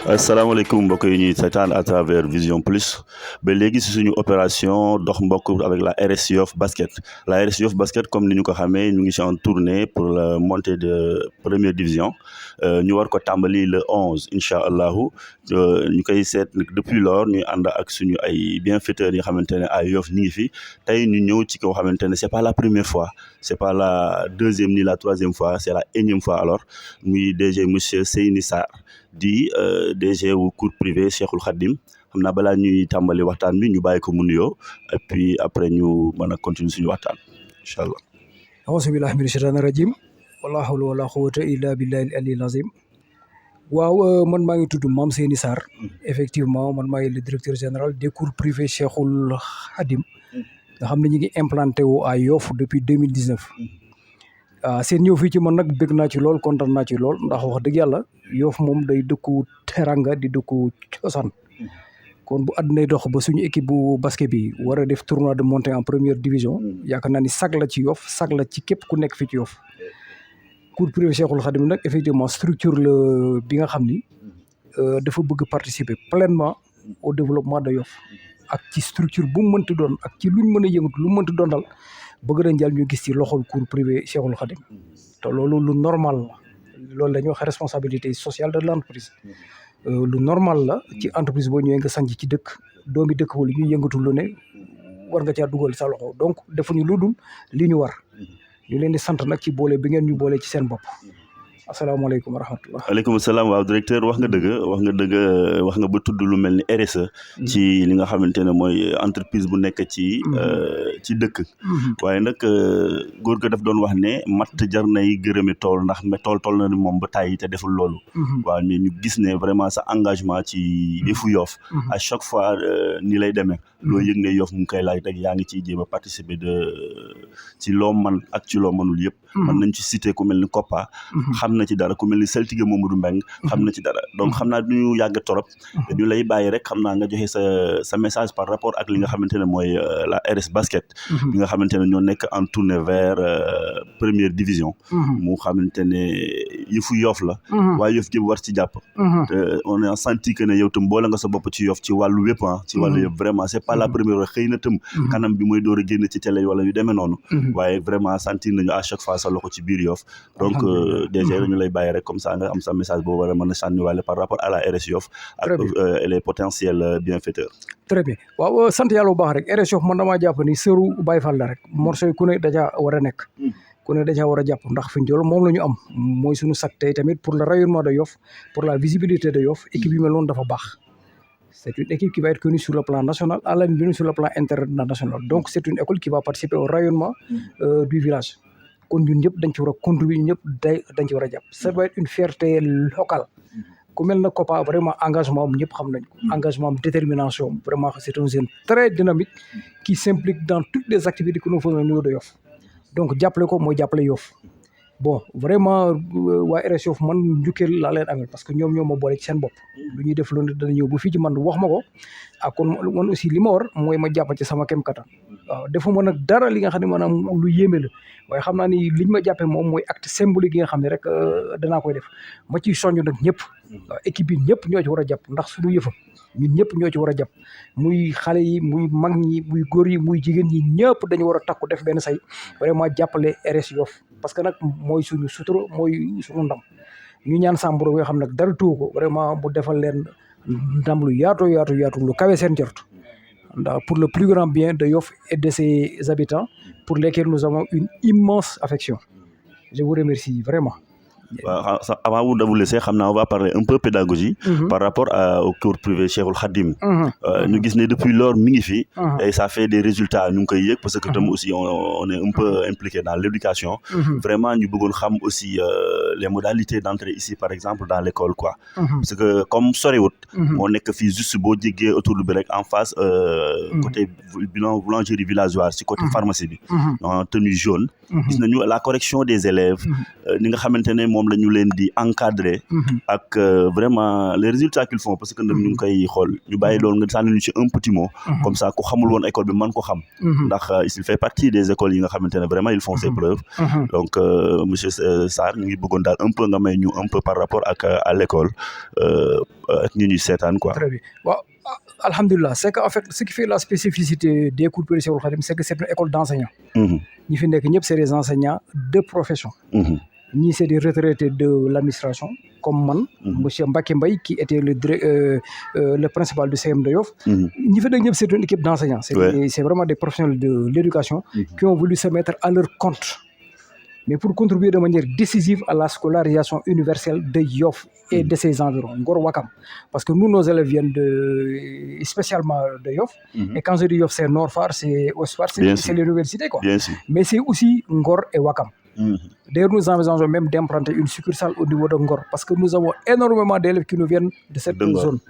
asalaamaaleykum mbokk yi ñuy seetaan à travers Vision Plus ba léegi si suñu opération dox mbokk avec la RS Yoff Basket la RS Yoff Basket comme ni ñu ko xamee ñu ngi si en tournée pour la montée de première division ñu war ko tàmbali le 11 incha allahu ñu koy seet depuis lors ñuy ànd ak suñu ay bienfaiteurs yi nga xamante ne ay Yoff ñu ngi fi tey ñu ñëw ci koo xamante ne c'est pas la première fois c'est pas la deuxième ni la troisième fois c'est la énième fois alors muy DG monsieur Seyni Sarr di DG wu cours privé Cheikhul Khadim xam naa balaa ñuy tàmbali waxtaan bi ñu bàyyi ko mu nuyoo et puis après ñu mën a continuer suñu waxtaan incha allah. auzu billahi mina shaytaani rajim wala hawla wala quwwata illa billahi al-aliyyil azim. waaw man maa ngi tudd Mame Seyni Sarr effectivement man maa ngi le directeur général des cours privés Cheikhul Khadim nga xam ne ñu ngi implanté wu à Yoff depuis 2019. seen ñëw fii ci man nag bëgg naa ci lool kontaan naa ci lool ndax wax dëgg yàlla Yoff moom day dëkku teranga di dëkku cosaan kon bu àddunay dox ba suñu équipe bu basket bi war a def tournoi de montée en première division yaakaar naa ni sag la ci Yoff sag la ci képp ku nekk fii ci Yoff. cours privé Cheikhul Khadim nag effectivement structure la bi nga xam ni dafa bëgg participer pleinement au développement de Yoff ak ci structure bu mu mënti doon ak ci luñ mën a yëngatu lu mu mënti doon dal bëgg nañ jàll ñu gis ci loxol cours privé Cheikhul Khadim te loolu lu normal la loolu la ñuy wax responsabilité sociale de l'entreprise lu normal la ci entreprise boo ñëwee nga sanc ci dëkk doomi dëkk wala ñuy yëngatu lu ne war nga caa dugal sa loxo donc defuñu lu dul li ñu war ñu leen di sant nag ci boole bi ngeen ñu boole ci seen bopp. asalaamaaleykum wa rahmatullah. waaleykum salaam waaw directeur wax nga dëgg ba tudd lu mel ni RSE. ci li nga xamante ne mooy entreprise bu nekk ci dëkk. waaye nag góor ga daf doon wax ne matt jar nay gërëme tool ndax tool na ni moom ba tàyyi te deful loolu. waaw mais ñu gis ne vraiment sa engagement ci yëfu Yoff. à chaque fois ni lay demee. loo yëg ne Yoff mu ngi koy laaj rek yaa ngi ciy jéem a participer ci loo man ak ci loo mënul yëpp. mën nañ ci citer ku mel ni COPPA. xam na ci dara ku mel ni Saltige Mamadou Mbeng xam na ci dara donc xam naa du ñu yàgg torop ñu lay bàyyi rek xam naa nga joxe sa message par rapport ak li nga xamante ne mooy la RS Basket bi nga xamante ne ñoo nekk en tournée vers première division mu xamante ne yëfu Yoff la waaye Yoff jëpp war ci jàpp te on a senti que ne yow tam boole nga sa bopp ci Yoff ci wàllu wépp ci wàllu yëpp vraiment c'est pas la première fois xëy na tam kanam bi mooy door a génn ci télé wala yu demee noonu waaye vraiment sentir nañu à chaque fois sa loxo ci biir Yoff donc déjà ñu lay bàyyi rek comme ça nga am sa message boo war a mën a sànniwaale par rapport à la RS Yoff ak les potentiels bienfaiteurs. très bien waaw sant yàlla bu baax rek RS Yoff man damaa jàpp ni sëru Baye Fall la rek morceau yi ku ne dajaa war a nekk ku ne dajaa war a jàpp ndax fi ñu toll moom la ñu am mooy suñu sac tey tamit pour le rayonnement de Yoff pour la visibilité de Yoff équipe yi mel noonu dafa baax c'est une équipe qui va être connue sur le plan national à la limite sur le plan international donc c'est une école qui va participer au rayonnement du village kon ñun ñëpp dañ ci war a contribuer ñëpp dañ ci war a jàpp ça va être une fierté locale ku mel na COPPA vraiment engagement am ñëpp xam nañ ko engagement am détermination vraiment c'est un jeune très dynamique qui s'implique dans toutes les activités que nous faisons au niveau de Yoff donc jàppale ko mooy jàppale Yoff bon vraiment waa RS Yoff man njukkeel laa leen amee parce que ñoom ñoo ma boole ci seen bopp lu ñuy def loolu dana ñëw ba fii ci man wax ma ko ak kon man aussi li ma war mooy ma jàpp ci sama kem kattan waaw defuma nag dara li nga xam ne maanaam lu yéeme la waaye xam naa ni liñ ma jàppee moom mooy acte symbolique yi nga xam ne rek danaa koy def ma ciy soññ nag ñëpp waaw équipe yi ñëpp ñoo ci war a jàpp ndax suñu yëfa ñun ñëpp ñoo ci war a jàpp muy xale yi muy mag ñi muy góor yi muy jigéen ñi ñëpp dañu war a takku def benn say vraiment jàppale RS Yoff parce que nag mooy suñu sutura mooy suñu ndam ñu ñaan sàmburo yoo xam nag dara tuwu ko vraiment bu defal leen ndam lu yaatu lu kawe seen jort ndax pour le plus grand bien de Yoff et de ses habitants pour lesquels nous avons une immense affection je vous remercie vraiment. Avant de vous laisser xam naa on va parler un peu pédagogie par rapport au cours privé Cheikhul Khadim ñu gis ne depuis lors mi ngi fi et ça fait des résultats ñu ngi koy yëg parce que tam aussi on est un peu impliqué dans l'éducation vraiment ñu bëggoon xam aussi les modalités d'entrée ici par exemple dans l'école quoi parce que comme soriwut moo nekk fii juste boo jéggee autour bi rek en face côté boulangerie villageoise ci côté pharmacie bi en tenue jaune gis nañu la correction des élèves ni nga xamante ne moom moom la ñu leen di encadrer ak vraiment les résultats qu'ils font parce que ñu ngi koy xool ñu bàyyi loolu nga sànni ñu ci un petit mot comme ça ku xamul woon école bi mën ko xam ndax il fait partie des écoles yi nga xamante ne vraiment ils font ses preuves donc monsieur Sarr ñu ngi bëggoon daal un peu nga may ñu un peu par rapport ak à l'école ak ñu ñuy seetaan quoi. Très bien waaw alhamdulilah c'est que en fait ce qui fait la spécificité des cours Père Cheikhoul Khadim c'est que c'est une école d'enseignants ñi fi nekk ñëpp c'est des enseignants de profession ñii c'est des retraités de l'administration comme man monsieur Mbacké Mbaye qui était le principal du CM de Yoff ñi fi nekk ñëpp c'est une équipe d'enseignants c'est vraiment des professionnels de l'éducation qui ont voulu se mettre à leur compte mais pour contribuer de manière décisive à la scolarisation universelle de Yoff et de ses environs, Ngor Wakam. Parce que nous, nos élèves viennent spécialement de Yoff. Et quand je dis Yoff, c'est Nord Phare, c'est Ouest Phare, c'est l'université, quoi. Mais c'est aussi Ngor et Wakam. D'ailleurs, nous envisageons même d'implanter une succursale au niveau de Ngor parce que nous avons énormément d'élèves qui nous viennent de cette zone.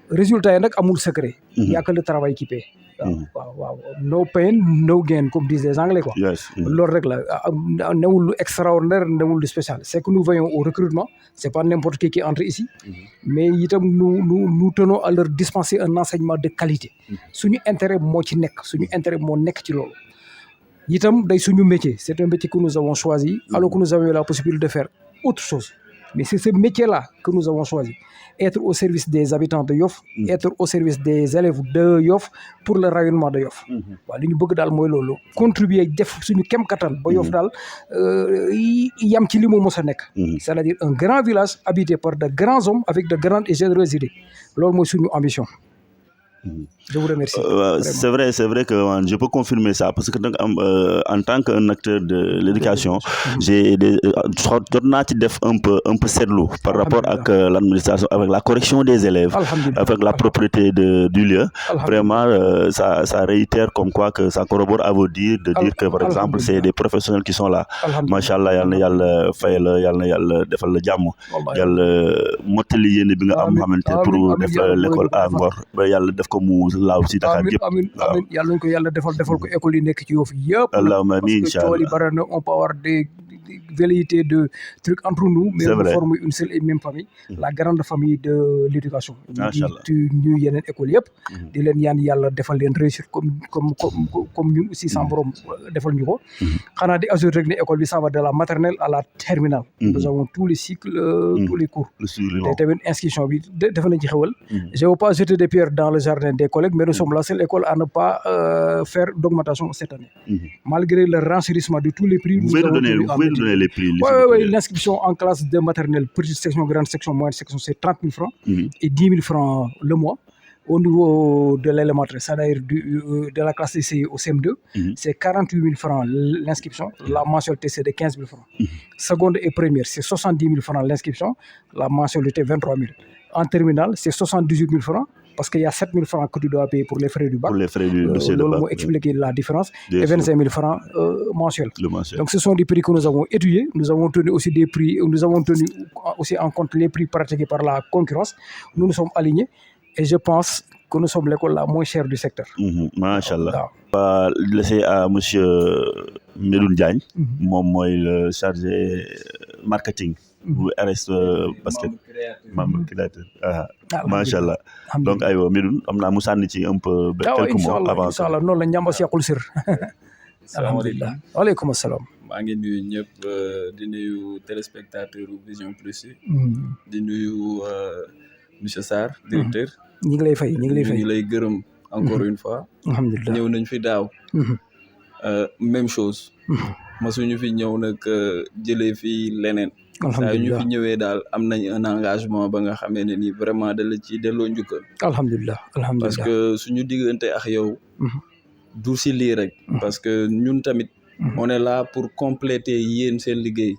Résultat, il n'y a pas de secret. Il n'y a que le travail qui paie. No pain, no gain, comme disent les Anglais, quoi. Leur règle, n'est extraordinaire, n'est spécial. C'est que nous voyons au recrutement, c'est pas n'importe qui entre ici, mais nous tenons à leur dispenser un enseignement de qualité. Suñu intérêt moo ci nekk, suñu intérêt moo nekk ci loolu. Itam day suñu métier, c'est un métier que nous avons choisi, alors que nous avons la possibilité de faire autre chose. Mais c'est ce métier-là que nous avons choisi. Être au service des habitants de Yoff, être au service des élèves de Yoff pour le rayonnement de Yoff. waaw li ñu bëgg daal mooy loolu contribuer def suñu kem kattan ba Yoff daal yam ci li mu mos a nekk. C'est-à-dire un grand village habité par de grands hommes avec de grandes et généreuses idées loolu mooy suñu ambition. Je vous remercie. C'est vrai que je peux confirmer ça parce que donc en tant qu'un acteur de l'éducation, j'ai jot naa ci def un peu seetlu par rapport ak l'administration avec la correction des élèves, avec la propreté du lieu. Vraiment ça réitère comme quoi que ça corrobore à vos dires de dire que par exemple c'est des professionnels qui sont là. Machallah yal na yàlla fay la yal na yàlla defal la jàmm. Yàlla mottali yéene bi nga am xamante pour def l'école à Ngor ba yàlla def ko mu laaw ci Dakar yëpp. Amiin yàlla nañu ko yàlla defal ko école yi nekk ci Yoff yëpp. Allahumma amiin parce que tool yi bari na on peut avoir des velléités de trucs entre nous mais on forme une seule et même famille la grande famille de l'éducation ñu yeneen école yëpp di leen ñaan yàlla defal leen réussir comme ñun aussi sans borom defal ñu ko xanaa di assurer rek ne école bi ça va de la maternelle à la terminale nous avons tous les cycles tous les cours te tamit inscription bi def nañ ci xewal je veux pas jeter des pierres dans le jardin des collègues mais nous sommes la seule école à ne pas faire d'augmentation cette année malgré le renchérissement de tous les prix. Vous pouvez donner les prix. Oui, l'inscription en classe de maternelle, petite section, grande section, moyenne section, c'est 30 000 francs et 10 000 francs le mois. Au niveau de l'élémentaire, c'est-à-dire de la classe CI au CM2, c'est 48 000 francs l'inscription. La mensualité, c'est de 15 000 francs. Seconde et première, c'est 70 000 francs l'inscription. La mensualité, 23 000. En terminale, c'est 78 000 francs. Parce qu'il y a 7 000 francs que tu dois payer pour les frais du bac. Pour les frais du dossier de bac. Pour expliquer la différence. Et 25 000 francs mensuels. Donc ce sont des prix que nous avons étudiés. Nous avons tenu aussi en compte les prix pratiqués par la concurrence. Nous nous sommes alignés. Et je pense que nous sommes l'école la moins chère du secteur. Machallah. On va laisser à monsieur Medoune Diagne, le chargé marketing. Bu RS basket membre créateur machallah donc aywa Medoune am naa mu sànni ci un peu quelques mots avant ça inshallah noonu la njàmba seexul sir alhamdulilah waaleykum asalaam maa ngi nuyu ñëpp di nuyu téléspectateur Vision Plus di nuyu monsieur Sarr directeur ñi ngi lay fay ñi ngi lay gërëm encore une fois alhamdulilah ñëw nañ fi daaw même chose masuñu fi ñëw nag jëlee fi leneen saa ñu fi ñëwee daal am nañ un engagement ba nga xamee ne ni vraiment da la ci delloo njukkal alhamdulilah parce que suñu diggante ak yow du si lii rek parce que ñun tamit on est là pour compléter yéen seen liggéey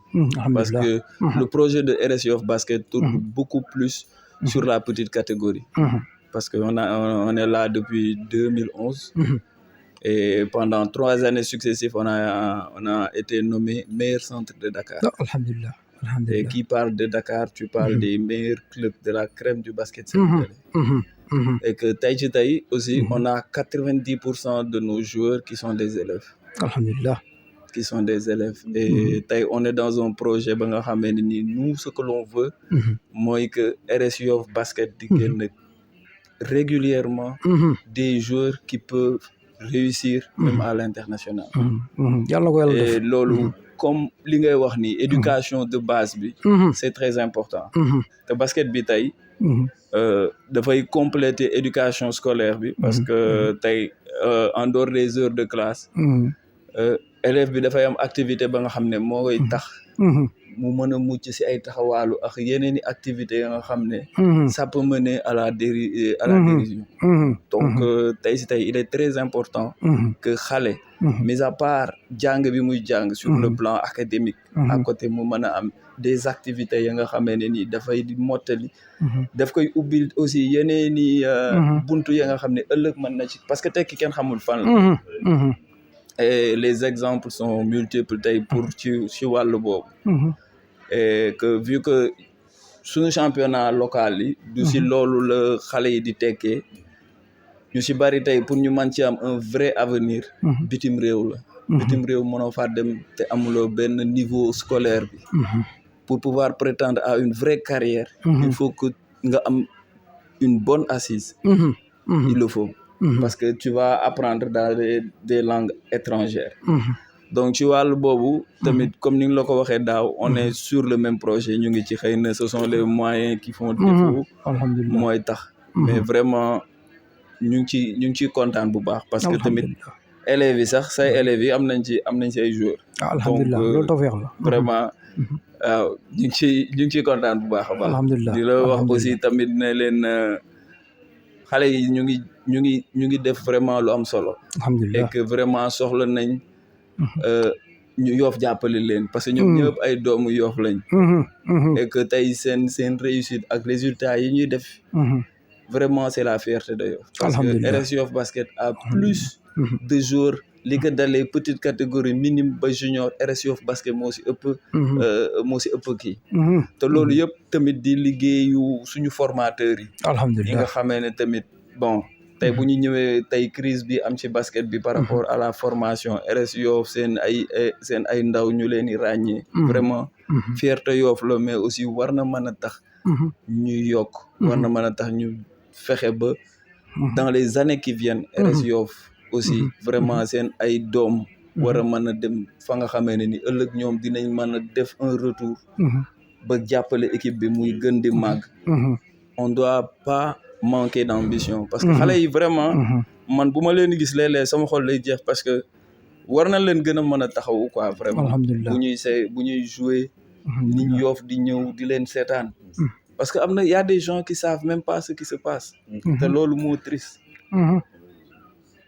parce que le projet de RS Yoff Basket tourne beaucoup plus sur la petite catégorie parce que on est là depuis 2011 et pendant 3 années successives on a été nommé meilleur centre de Dakar. Alhamdulillah. Et qui parle de Dakar, tu parles des meilleurs clubs de la crème du basket sénégalais. Et que Taï aussi, on a 90% de nos joueurs qui sont des élèves. Alhamdulillah. qui sont des élèves. Et on est dans un projet, nous, ce que l'on veut, moi, que RS Yoff Basket régulièrement des joueurs qui peuvent réussir même à l'international. Et lolo, comme li ngay wax ni éducation de base bi, c'est très important. Le basket bi tay dafay compléter éducation scolaire bi parce que tay en dehors des heures de classe élève bi dafay am activité ba nga xamné mo koy tax mu mën a mucc ci ay taxawaalu ak yeneen i activités ya nga xam ne ça peut mener à la dérision donc tey si tey il est très important que xale mis à part jàng bi muy jàng sur le plan académique à côté mu mën a am des activités ya nga xamee ne nii dafay di mottali daf koy ubbil aussi yeneen i buntu ya nga xam ne ëllëg mën na ci parce que tekki kenn xamul fan la et les exemples sont multiples tey pour ci wàllu boobu et que vu que suñu championnat local yi du si loolu la xale yi di tekkee ñu si bari tey pour ñu mën ci am un vrai avenir bitim réew la bitim réew mënoo faa dem te amuloo benn niveau scolaire bi pour pouvoir prétendre à une vraie carrière il faut que nga am une bonne assise il le faut parce que tu vas apprendre dans des langues étrangères donc ci wàllu boobu tamit comme ni nga la ko waxee daaw on est sur le même projet ñu ngi ci xëy na ce sont les moyens qui font défaut mooy tax mais vraiment ñu ngi ciy kontaan bu baax parce que tamit élèves yi sax say élèves yi am nañ ci ay joueurs alhamdulilah loolu tawfeex la vraiment waaw ñu ngi ciy kontaan bu baax a baax di la wax aussi tamit ne leen xale yi ñu ngi def vraiment lu am solo et que vraiment soxla nañ ñu Yoff jàppale leen parce que ñoom ñëpp ay doomu Yoff lañ et que tey seen réussite ak résultats yi ñuy def vraiment c'est la fierté de Yoff parce que RS Yoff Basket a plus de joueurs li ko dalee petite catégorie minime ba junior RS Yoff Basket moo si ëpp kii te loolu yëpp tamit di liggéeyu suñu formateurs yi yi nga xamee ne tamit bon tey bu ñu ñëwee tey crise bi am ci basket bi par rapport à la formation RS Yoff seen ay ndaw ñu leen di ràññee vraiment fierté Yoff la mais aussi war na mën a tax ñu yokk war na mën a tax ñu fexe ba dans les années qui viennent RS Yoff aussi vraiment seen ay doom war a mën a dem fa nga xamee ne ni ëllëg ñoom dinañ mën a def un retour ba jàppale équipe bi muy gën di màgg on doit pas manquer d'ambition parce que xale yi vraiment man bu ma leen di gis léeg-léeg sama xol lay jeex parce que war na leen gën a mën a taxawu quoi vraiment bu ñuy jouer nit ñi Yoff di ñëw di leen seetaan parce que y a des gens qui savent même pas ce qui se passe te loolu moo triste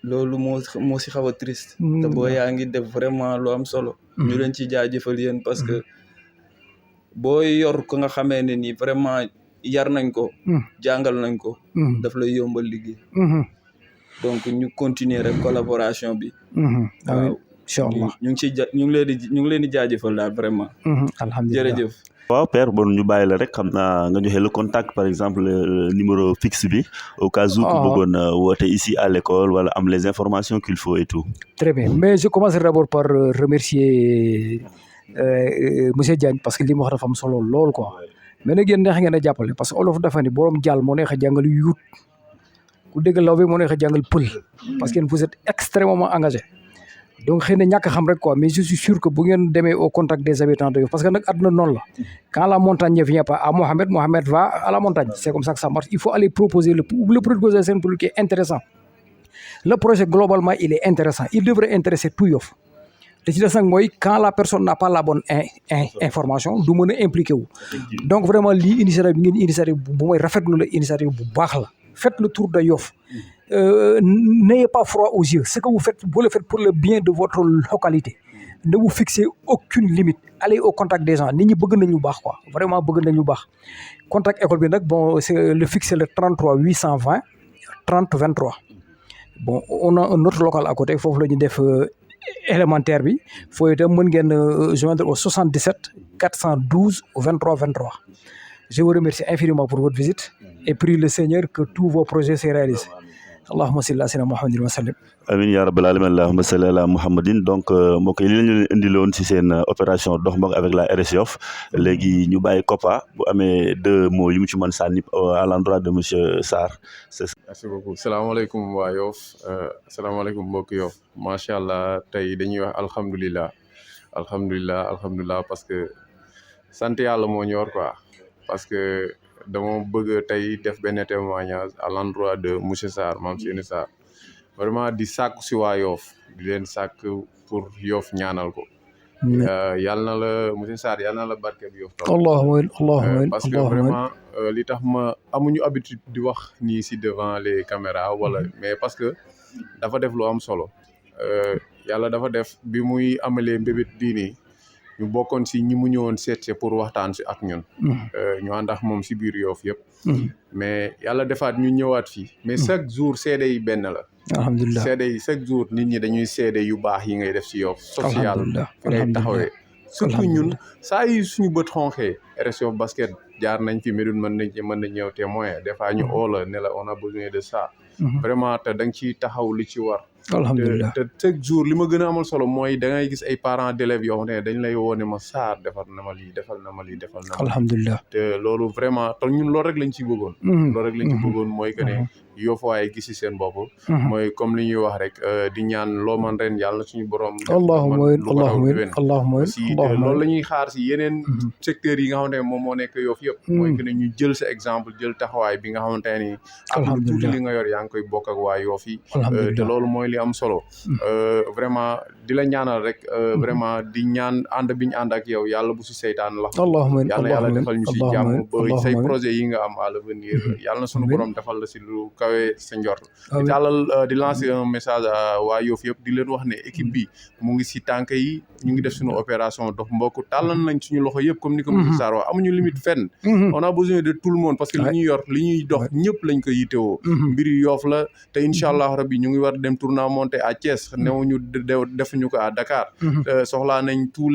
loolu moo si xaw a triste te boo yaa ngi def vraiment lu am solo ñu leen ci jaajëfal yéen parce que boo yor ko nga xamee ne ni vraiment yar nañ ko jàngal nañ ko daf lay yombal liggéey donc ñu continuer rek collaboration bi waaw inchallah ñu ngi leen di jaajëfal daal vraiment alhamdulilah jërëjëf waaw père bon ñu bàyyi la rek xam naa nga joxe le contact par exemple numéro fixe bi au cas où ku bëggoon woote ici à l'école wala am les informations qu'il faut et tout très bien mais je commencerai d'abord par remercier monsieur Diagne parce que li mu wax dafa am solo lool quoi mais nag yéen neex ngeen a jàppale parce que olof dafa ni borom jàll moo neex a jàngal yuut ku dégg law bi moo neex a jàngal pël parce que vous êtes extrêmement engagé donc xëy na ñàkk xam rek quoi mais je suis sûr que bu ngeen demee au contact des habitants de Yoff parce que nag àdduna noonu la quand la montagne ne vient pas à Mohamed va à la montagne c'est comme ça que ça marche il faut aller proposer le proposer c'est un produit qui est intéressant le projet globalement il est intéressant il devrait intéresser tout Yoff te ci des nag mooy quand la personne n'a pas la bonne information du mën a impliqué wu donc vraiment lii initiative bi ngeen initiative bu mooy rafetlu la initiative bu baax la faites le tour de Yoff n'ayez pas froid aux yeux ce que vous faites vous le faites pour le bien de votre localité ne vous fixez aucune limite allez au contact des gens nit ñi bëgg nañ lu baax quoi vraiment bëgg nañ lu baax contact école bi nag bon c'est le fixe le 33 820 30 23 bon on a un autre local à côté foofu la ñu def élémentaire bi foo itam mën ngeen joindre au 77 412 23 23 je vous remercie infiniment pour votre visite et prie le Seigneur que tous vos projets se réalisent allahumma salli ala sayyidina muhammadin wa sallim. amin ya rabbal alamin allahumma salli ala muhammadin. donc mbokk yi li lañu leen indiloon ci seen opération dox mbokk avec la RS Yoff léegi ñu bàyyi Kopa bu amee 2 mots yu mu ci mën sànni à l'endroit de monsieur Sarr. merci beaucoup salaamaaleykum waa Yoff salaamaaleykum mbokk Yoff macha allah tey dañuy wax alhamdulilah parce que sant yàlla moo ñor quoi parce que dama bëgg tey def benn témoignage à l'endroit de monsieur Sarr Mame Seyni Sarr vraiment di sàkku si waa Yoff di leen sàkk pour Yoff ñaanal ko. yàlla na la monsieur Sarr yàlla na la barke bi Yoff. allahumma parce que vraiment li tax ma amuñu habitude di wax nii si devant les caméras wala mais parce que dafa def lu am solo yàlla dafa def bi muy amalee mbébét diini ñu bokkoon si ñi mu ñëwoon seet pour waxtaan si ak ñun. ñu ànd ak moom si biir Yoff yëpp. mais yàlla defaat ñu ñëwaat fii. mais chaque jour seede yi benn la. alhamdulilah seede yi chaque jour nit ñi dañuy seede yu baax yi ngay def si Yoff. social fi ngay taxawee. surtout ñun saa yi suñu bët xonxee RS Yoff basket jaar nañ fi Médoune mën na ñëw témoin des fois ñu oo la ne la on a besoin de ça. vraiment te da nga ciy taxaw li ci war. alhamdulilah te chaque jour li ma gën a amal solo mooy da ngay gis ay parents d'élèves yoo xam ne dañ lay woo ne ma Sarr defal na ma lii defal na ma lii defal na ma. alhamdulilah te loolu vraiment te ñun loolu rek lañ ci bëggoon. loolu rek lañ ci bëggoon mooy que ne Yoff waaye gis ci seen bopp. mooy comme li ñuy wax rek di ñaan loo man ren yàlla na suñu borom. allahumma aussi loolu la ñuy xaar si yeneen secteurs yi nga xamante ne moom moo nekk Yoff yëpp. mooy que ne ñu jël sa exemple jël taxawaay bi nga xamante ne nii. ak tuuti li nga yor yaa ngi koy bokk ak waa Yoff yi. te loolu mooy li am solo. vraiment di la ñaanal rek vraiment di ñaan ànd bi ñu ànd ak yow yàlla bu si seytaan la. yàlla defal ñu si jàmm ba say projet yi nga am à l'avenir yàlla na sunu borom defal la si lu kawe sa njort. di tàllal di lancer un message à waa Yoff yëpp di leen wax ne équipe bi mu ngi si tànk yi ñu ngi def suñu opération dox mbokk tàllal nañ suñu loxo yëpp comme ni ko monsieur Sarr wax amuñu limite fenn. on a besoin de tout le monde parce que li ñuy yor li ñuy dox ñëpp lañ ko yitewoo. mbiri Yoff la te incha allah rabbi ñu ngi war dem tournoi monté à Thiès newuñu defuñu ko à Dakar. soxlaa nañ tous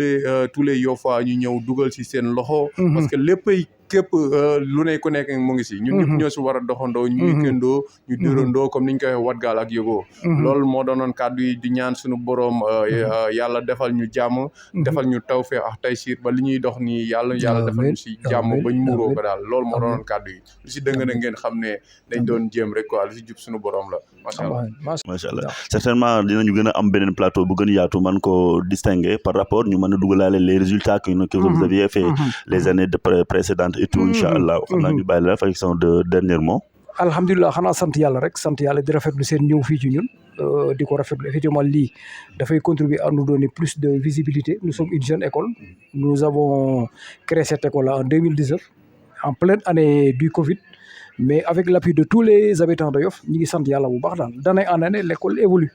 les Yoffois ñu ñëw dugal si seen loxo. parce que léppay képp lu ne ku nekk mu ngi si ñun ñëpp ñoo si war a doxandoo ñu weekendoo ñu dërandoo comme niñ koy watgaal ak yógoo loolu moo doonoon kàddu yi di ñaan suñu boroom yàlla defal ñu jàmm defal ñu tawfeex ak taysiir ba li ñuy dox nii yàlla defal ñu si jàmm bañ muuroo ko daal loolu moo doonoon kàddu yi lu si dëng na ngeen xam ne dañ doon jéem rek quoi lu si jub suñu boroom la macha allah certainement dinañu gën a am beneen plateau bu gën a yaatu man ko distinguer par rapport ñu mën a dugalaale les résultats que vous aviez fait les années précédentes et tout inchallah xam naa ñu bàyyi la façon de dernier mot. alhamdulilah xanaa sant yàlla rek sant yàlla di rafetlu seen ñëw fii ci ñun di ko rafetlu effectivement lii dafay contribuer à nous donner plus de visibilité nous sommes une jeune école nous avons créé cette école là en 2019 en pleine année du Covid mais avec l'appui de tous les habitants de Yoff ñi ngi sant yàlla bu baax daal d'année en année l'école évolue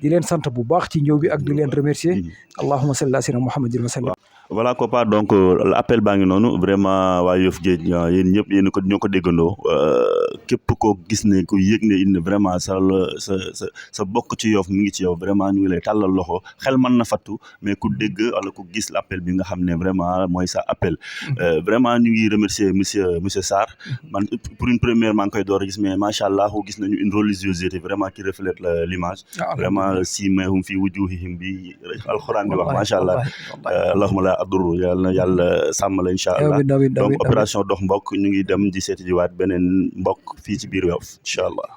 di leen sant bu baax ci ñëw bi ak di leen remercier allahumma salli ala sayyidina muhammadin wa sallam. voilà Kopa donc l'appel baa ngi noonu vraiment waa Yoff Géej yéen ñëpp yéen ko ñoo ko déggandoo képp koo gis ne ku yëg ne in vraiment sa bokk ci Yoff mi ngi ci yow vraiment ñu ngi lay tàllal loxo xel mën na fattu mais ku dégg wala ku gis l'appel bi nga xam ne vraiment mooy sa appel vraiment ñu ngi remercier monsieur Sarr man pour une première maa ngi koy door a gis mais macha allah gis nañu une religiosité vraiment qui reflète l'image vraiment si mahum fi wujuhihim bi alxuraan bi wax macha allah allahumma la aduru yàlla sàmm la incha allah donc opération dox mbokk ñu ngi dem di seeti jiwaat beneen mbokk fii ci biir Yoff incha allah